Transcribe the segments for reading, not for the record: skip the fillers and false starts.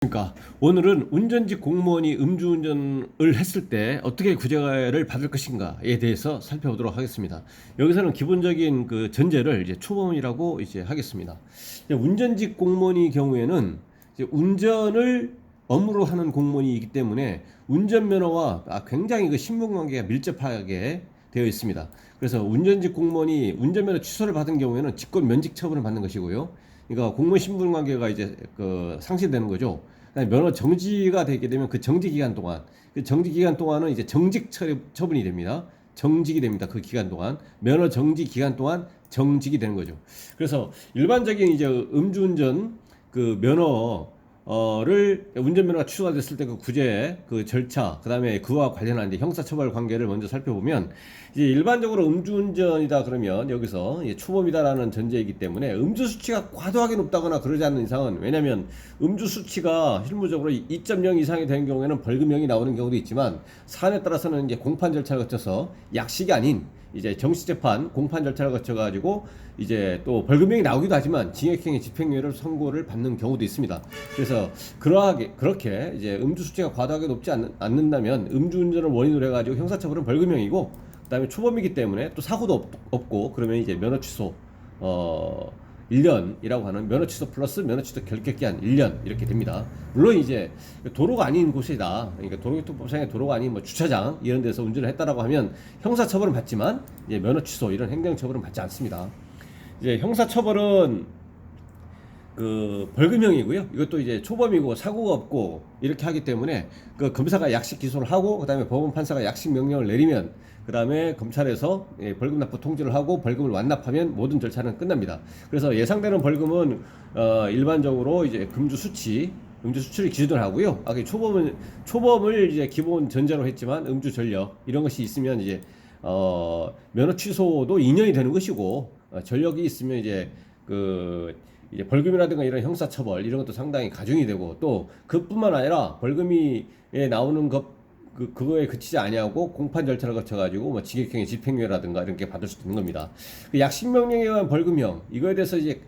그러니까 오늘은 운전직 공무원이 음주운전을 했을 때 어떻게 구제를 받을 것인가에 대해서 살펴보도록 하겠습니다. 여기서는 기본적인 그 전제를 이제 초범이라고 이제 하겠습니다. 이제 운전직 공무원의 경우에는 이제 운전을 업무로 하는 공무원이기 때문에 운전면허와 굉장히 그 신분관계가 밀접하게 되어 있습니다. 그래서 운전직 공무원이 운전면허 취소를 받은 경우에는 직권 면직 처분을 받는 것이고요. 그러니까 공무원 신분 관계가 이제 그 상실되는 거죠. 면허 정지가 되게 되면 그 정지 기간 동안, 그 정지 기간 동안은 이제 정직 처분이 됩니다. 정직이 됩니다. 그 기간 동안 면허 정지 기간 동안 정직이 되는 거죠. 그래서 일반적인 이제 음주운전 그 면허를 운전면허가 취소가 됐을 때 그 구제 그 절차, 그다음에 그와 관련한 이제 형사처벌 관계를 먼저 살펴보면, 이제 일반적으로 음주운전이다 그러면 여기서 초범이다라는 전제이기 때문에 음주 수치가 과도하게 높다거나 그러지 않는 이상은, 왜냐하면 음주 수치가 실무적으로 2.0 이상이 되는 경우에는 벌금형이 나오는 경우도 있지만, 사안에 따라서는 이제 공판 절차를 거쳐서 약식이 아닌 이제 정식재판 공판 절차를 거쳐가지고 이제 또 벌금형이 나오기도 하지만 징역형의 집행유예를 선고를 받는 경우도 있습니다. 그래서 그렇게 이제 음주 수치가 과도하게 높지 않는다면 음주운전을 원인으로 해가지고 형사처벌은 벌금형이고, 그다음에 초범이기 때문에 또 사고도 없고 그러면 이제 면허 취소 1년이라고 하는 면허 취소 플러스 면허 취소 결격기한 1년 이렇게 됩니다. 물론 이제 도로가 아닌 곳이다, 그러니까 도로교통법상의 도로가 아닌 뭐 주차장 이런 데서 운전을 했다라고 하면 형사처벌은 받지만 이제 면허 취소 이런 행정처벌은 받지 않습니다. 이제 형사처벌은 그 벌금형이고요. 이것도 이제 초범이고 사고가 없고 이렇게 하기 때문에 그 검사가 약식 기소를 하고, 그다음에 법원 판사가 약식 명령을 내리면, 그다음에 검찰에서 벌금 납부 통지를 하고 벌금을 완납하면 모든 절차는 끝납니다. 그래서 예상되는 벌금은 일반적으로 이제 음주 수치를 기준으로 하고요. 초범을 이제 기본 전제로 했지만 음주 전력 이런 것이 있으면 이제 면허 취소도 2년이 되는 것이고, 전력이 있으면 이제 이제 벌금이라든가 이런 형사처벌 이런 것도 상당히 가중이 되고, 또 그뿐만 아니라 벌금이 나오는 그거에 그치지 아니하고 공판 절차를 거쳐가지고 뭐 징역형의 집행유예라든가 이런 게 받을 수도 있는 겁니다. 그 약식명령에 의한 벌금형 이거에 대해서 이제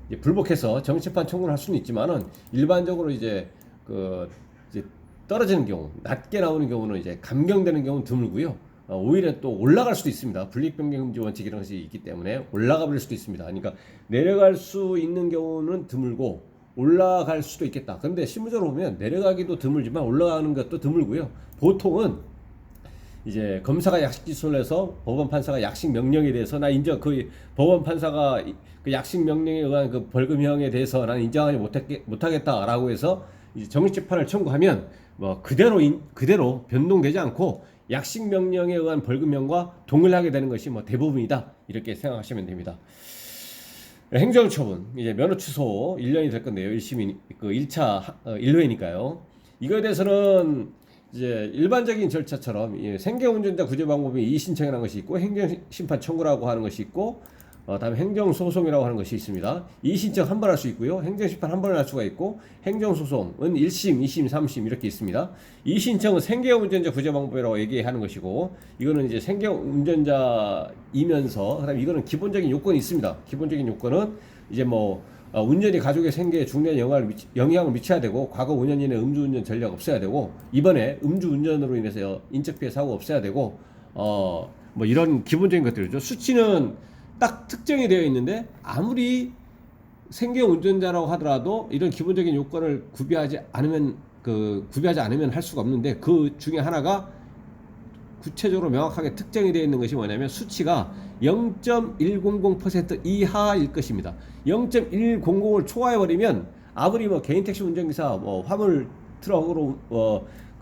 이제 불복해서 정치판 청구를 할 수는 있지만은, 일반적으로 이제 이제 떨어지는 경우, 낮게 나오는 경우는 이제 감경되는 경우는 드물고요. 오히려 또 올라갈 수도 있습니다. 분리변경금지 원칙 이런 것이 있기 때문에 올라가 버릴 수도 있습니다. 그러니까 내려갈 수 있는 경우는 드물고 올라갈 수도 있겠다. 그런데 실무적으로 보면 내려가기도 드물지만 올라가는 것도 드물고요. 보통은 이제 검사가 약식 기소를 해서 법원 판사가 약식 명령에 대해서 나 인정, 그 법원 판사가 그 약식 명령에 의한 그 벌금형에 대해서 나는 인정하지 못하겠다라고 해서 이제 정식재판을 청구하면 뭐 그대로 변동되지 않고 약식 명령에 의한 벌금형과 동일하게 되는 것이 뭐 대부분이다, 이렇게 생각하시면 됩니다. 행정처분, 이제 면허 취소 1년이 될 건데요. 1차 1회니까요. 이거에 대해서는 이제 일반적인 절차처럼 생계운전자 구제 방법이 이의신청이라는 것이 있고, 행정심판 청구라고 하는 것이 있고, 다음에 행정소송이라고 하는 것이 있습니다. 이의신청 한 번 할 수 있고요. 행정심판 한 번 할 수가 있고, 행정소송은 1심, 2심, 3심 이렇게 있습니다. 이의신청은 생계운전자 구제 방법이라고 얘기하는 것이고, 이거는 이제 생계운전자이면서, 그다음에 이거는 기본적인 요건이 있습니다. 기본적인 요건은 이제 뭐 운전이 가족의 생계에 중대한 영향을 미쳐야 되고, 과거 5년 이내 음주운전 전력 없어야 되고, 이번에 음주운전으로 인해서 인적피해 사고 없어야 되고, 뭐 이런 기본적인 것들이죠. 수치는 딱 특정이 되어 있는데, 아무리 생계 운전자라고 하더라도 이런 기본적인 요건을 구비하지 않으면 할 수가 없는데, 그 중에 하나가 구체적으로 명확하게 특정이 되어 있는 것이 뭐냐면, 수치가 0.100% 이하일 것입니다. 0.100을 초과해버리면 아무리 뭐 개인 택시 운전기사, 뭐 화물 트럭으로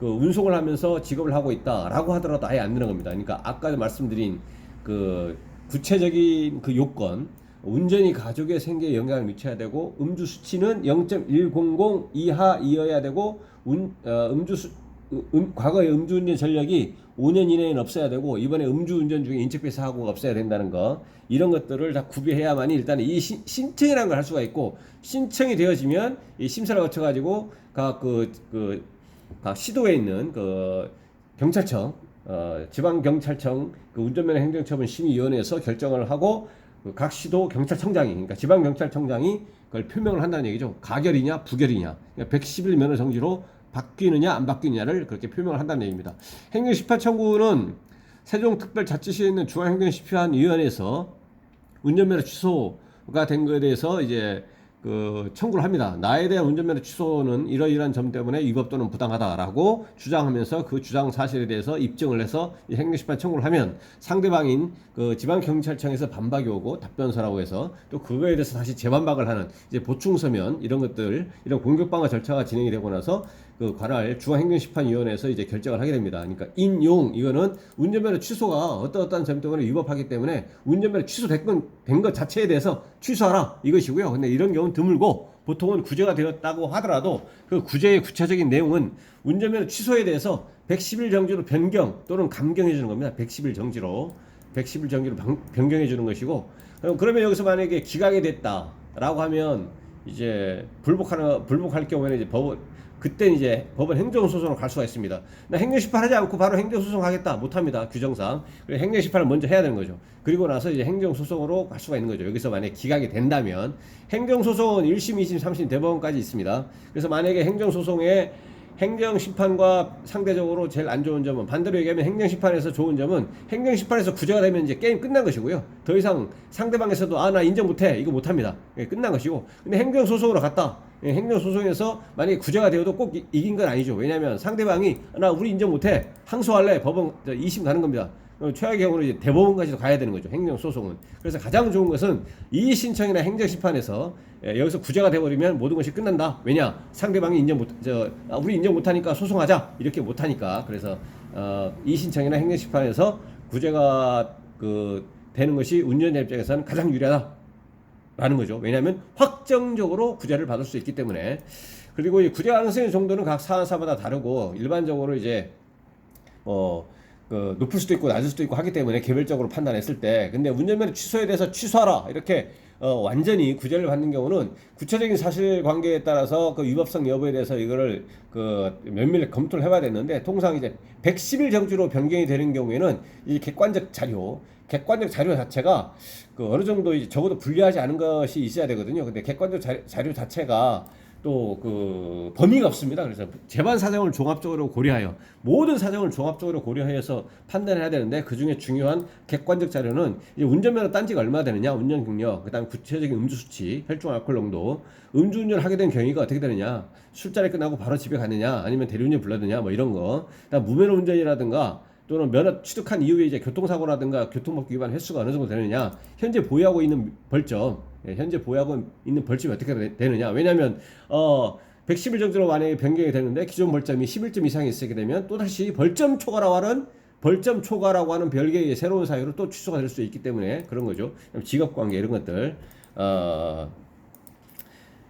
그 운송을 하면서 직업을 하고 있다라고 하더라도 아예 안 되는 겁니다. 그러니까 아까 말씀드린 그 구체적인 그 요건, 운전이 가족의 생계에 영향을 미쳐야 되고, 음주 수치는 0.100 이하이어야 되고, 과거의 음주운전 전력이 5년 이내에는 없어야 되고, 이번에 음주운전 중에 인적피해 사고가 없어야 된다는 거, 이런 것들을 다 구비해야만이 일단 이 신청이라는 걸 할 수가 있고, 신청이 되어지면 이 심사를 거쳐가지고 각 시도에 있는 그 경찰청, 지방경찰청 그 운전면허 행정처분 심의위원회에서 결정을 하고, 각 시도 경찰청장이, 그러니까 지방경찰청장이 그걸 표명을 한다는 얘기죠. 가결이냐 부결이냐. 그러니까 111 면허 정지로 바뀌느냐 안 바뀌느냐를 그렇게 표명을 한다는 얘기입니다. 행정심판 청구는 세종특별자치시에 있는 중앙행정심판위원회에서 운전면허 취소가 된 것에 대해서 이제 그 청구를 합니다. 나에 대한 운전면허 취소는 이러이러한 점 때문에 위법 또는 부당하다라고 주장하면서 그 주장 사실에 대해서 입증을 해서 행정심판 청구를 하면 상대방인 그 지방경찰청에서 반박이 오고 답변서라고 해서 또 그거에 대해서 다시 재반박을 하는 이제 보충서면 이런 것들 이런 공격 방어 절차가 진행이 되고 나서 그 관할 중앙행정심판위원회에서 이제 결정을 하게 됩니다. 그러니까 인용 이거는 운전면허 취소가 어떠한 점 때문에 위법하기 때문에 운전면허 취소된 것 자체에 대해서 취소하라 이것이고요. 근데 이런 경우는 드물고 보통은 구제가 되었다고 하더라도 그 구제의 구체적인 내용은 운전면허 취소에 대해서 110일 정지로 변경 또는 감경해 주는 겁니다. 110일 정지로 변경해 주는 것이고 그러면 여기서 만약에 기각이 됐다라고 하면 이제 불복할 경우에는 이제 그때 이제 법원 행정소송으로 갈 수가 있습니다. 나 행정심판 하지 않고 바로 행정소송 하겠다 못합니다. 규정상. 그래서 행정심판을 먼저 해야 되는 거죠. 그리고 나서 이제 행정소송으로 갈 수가 있는 거죠. 여기서 만약에 기각이 된다면 행정소송은 1심, 2심, 3심 대법원까지 있습니다. 그래서 만약에 행정소송에 행정심판과 상대적으로 제일 안 좋은 점은 반대로 얘기하면 행정심판에서 좋은 점은 행정심판에서 구제가 되면 이제 게임 끝난 것이고요. 더 이상 상대방에서도 나 인정 못해 이거 못합니다. 끝난 것이고 근데 행정소송으로 갔다. 행정소송에서 만약에 구제가 되어도 꼭 이긴 건 아니죠. 왜냐하면 상대방이 나 우리 인정 못해 항소할래 법원 2심 가는 겁니다. 최악의 경우는 이제 대법원까지도 가야 되는 거죠. 행정소송은. 그래서 가장 좋은 것은 이의신청이나 행정심판에서 여기서 구제가 돼버리면 모든 것이 끝난다. 왜냐? 상대방이 우리 인정 못하니까 소송하자. 이렇게 못하니까. 그래서 이의신청이나 행정심판에서 구제가 되는 것이 운전자 입장에서는 가장 유리하다. 라는 거죠. 왜냐하면 확정적으로 구제를 받을 수 있기 때문에. 그리고 이 구제 가능성의 정도는 각 사안사마다 다르고 일반적으로 이제 높을 수도 있고 낮을 수도 있고 하기 때문에 개별적으로 판단했을 때 근데 운전면허 취소에 대해서 취소하라 이렇게 완전히 구제를 받는 경우는 구체적인 사실관계에 따라서 그 위법성 여부에 대해서 이거를 면밀히 검토를 해봐야 되는데 통상 이제 110일 정지로 변경이 되는 경우에는 이 객관적 자료 자체가 어느 정도 이제 적어도 불리하지 않은 것이 있어야 되거든요. 근데 객관적 자료 자체가 또 범위가 없습니다. 그래서 재반 사정을 종합적으로 고려하여 모든 사정을 종합적으로 고려해서 판단을 해야 되는데 그 중에 중요한 객관적 자료는 이제 운전면허 딴지가 얼마 되느냐, 운전 경력, 그다음 구체적인 음주 수치, 혈중 알코올 농도, 음주운전을 하게 된 경위가 어떻게 되느냐, 술자리 끝나고 바로 집에 가느냐, 아니면 대리운전 불러드냐, 뭐 이런 거, 그다음 무면허 운전이라든가 또는 면허 취득한 이후에 이제 교통사고라든가 교통법규 위반 횟수가 어느 정도 되느냐, 현재 보유하고 있는 벌점, 현재 보유하고 있는 벌점이 어떻게 되느냐. 왜냐하면 110일 정도로 만약에 변경이 되는데 기존 벌점이 11점 이상이 있게 되면 또다시 벌점 초과라고 하는 별개의 새로운 사유로 또 취소가 될 수 있기 때문에 그런 거죠. 직업관계 이런 것들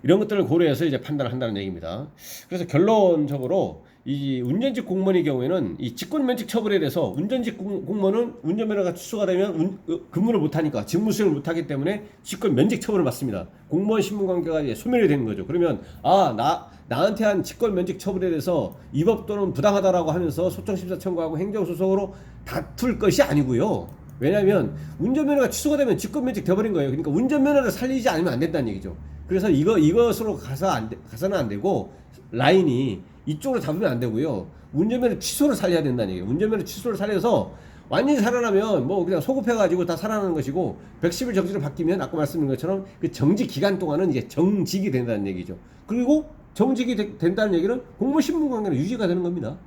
이런 것들을 고려해서 이제 판단을 한다는 얘기입니다. 그래서 결론적으로 이 운전직 공무원의 경우에는 이 직권면직 처벌에 대해서 운전직 공무원은 운전면허가 취소가 되면 근무를 못하니까 직무 수행을 못하기 때문에 직권면직 처벌을 받습니다. 공무원 신분관계가 이제 소멸이 되는 거죠. 그러면 나한테 한 직권면직 처벌에 대해서 위법 또는 부당하다라고 하면서 소청심사 청구하고 행정소송으로 다툴 것이 아니고요. 왜냐하면 운전면허가 취소가 되면 직권면직 돼버린 거예요. 그러니까 운전면허를 살리지 않으면 안 된다는 얘기죠. 그래서 이것으로 가서는 안 되고 라인이 이쪽으로 잡으면 안 되고요. 운전면허 취소를 살려야 된다는 얘기예요. 운전면허 취소를 살려서 완전히 살아나면 뭐 그냥 소급해가지고 다 살아나는 것이고 110일 정지로 바뀌면 아까 말씀드린 것처럼 그 정지 기간 동안은 이제 정직이 된다는 얘기죠. 그리고 정직이 된다는 얘기는 공무원 신분관계는 유지가 되는 겁니다.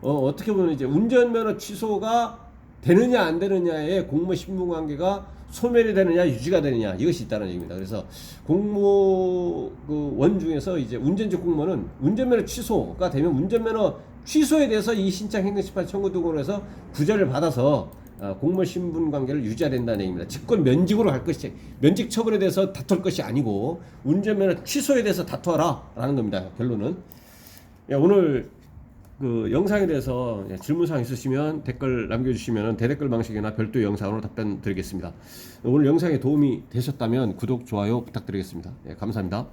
어떻게 보면 이제 운전면허 취소가 되느냐 안 되느냐의 공무원 신분관계가 소멸이 되느냐 유지가 되느냐 이것이 있다는 얘기입니다. 그래서 공무원 중에서 이제 운전직 공무원은 운전면허 취소가 되면 운전면허 취소에 대해서 이 신청 행정심판 청구 등으로 해서 구제를 받아서 공무원 신분 관계를 유지해야 된다는 얘기입니다. 직권 면직으로 갈 것이 면직 처벌에 대해서 다툴 것이 아니고 운전면허 취소에 대해서 다투어라라는 겁니다. 결론은 오늘 영상에 대해서 질문사항 있으시면 댓글 남겨주시면 대댓글 방식이나 별도의 영상으로 답변 드리겠습니다. 오늘 영상에 도움이 되셨다면 구독, 좋아요 부탁드리겠습니다. 감사합니다.